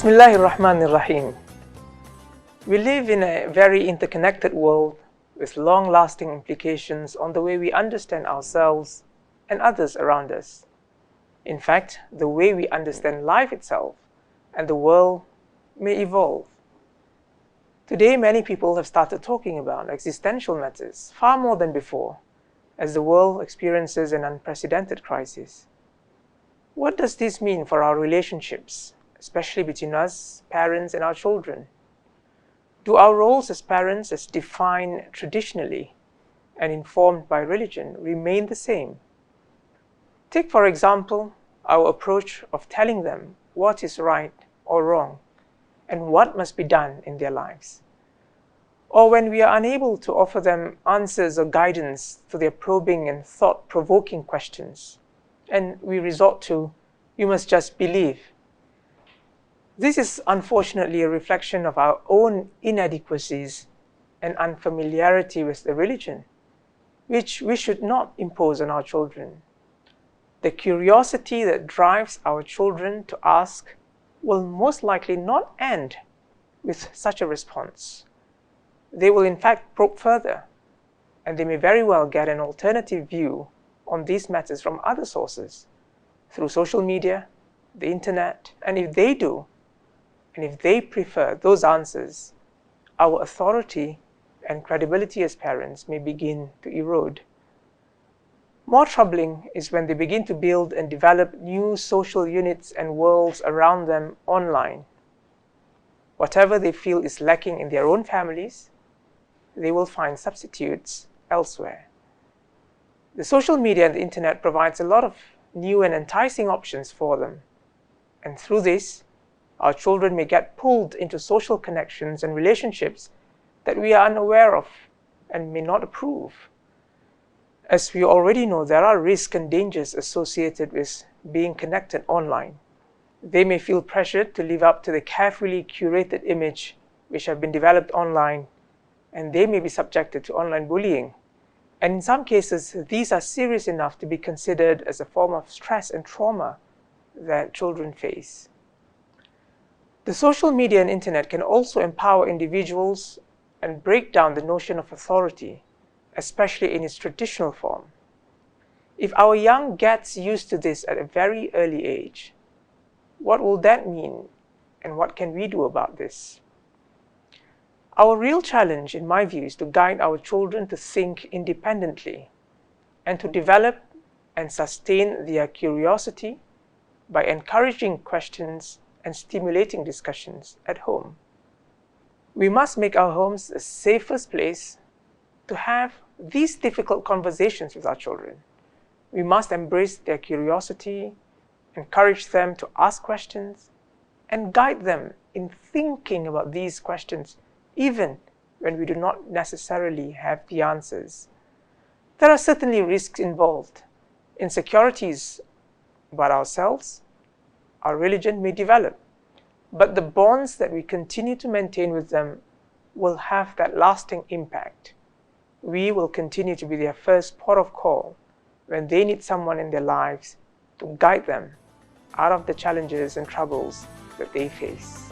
Bismillahirrahmanirrahim. We live in a very interconnected world with long-lasting implications on the way we understand ourselves and others around us. In fact, the way we understand life itself and the world may evolve. Today, many people have started talking about existential matters far more than before, as the world experiences an unprecedented crisis. What does this mean for our relationships, especially between us, parents, and our children? Do our roles as parents, as defined traditionally and informed by religion, remain the same? Take, for example, our approach of telling them what is right or wrong and what must be done in their lives. Or when we are unable to offer them answers or guidance to their probing and thought-provoking questions, and we resort to, "You must just believe." This is unfortunately a reflection of our own inadequacies and unfamiliarity with the religion, which we should not impose on our children. The curiosity that drives our children to ask will most likely not end with such a response. They will in fact probe further, and they may very well get an alternative view on these matters from other sources, through social media, the internet, and if they do, and if they prefer those answers, our authority and credibility as parents may begin to erode. More troubling is when they begin to build and develop new social units and worlds around them online. Whatever they feel is lacking in their own families, they will find substitutes elsewhere. The social media and the internet provides a lot of new and enticing options for them, and through this, our children may get pulled into social connections and relationships that we are unaware of and may not approve. As we already know, there are risks and dangers associated with being connected online. They may feel pressured to live up to the carefully curated image which have been developed online, and they may be subjected to online bullying. And in some cases, these are serious enough to be considered as a form of stress and trauma that children face. The social media and internet can also empower individuals and break down the notion of authority, especially in its traditional form. If our young gets used to this at a very early age, what will that mean, and what can we do about this? Our real challenge, in my view, is to guide our children to think independently and to develop and sustain their curiosity by encouraging questions and stimulating discussions at home. We must make our homes the safest place to have these difficult conversations with our children. We must embrace their curiosity, encourage them to ask questions, and guide them in thinking about these questions, even when we do not necessarily have the answers. There are certainly risks involved. Insecurities about ourselves, our religion may develop, but the bonds that we continue to maintain with them will have that lasting impact. We will continue to be their first port of call when they need someone in their lives to guide them out of the challenges and troubles that they face.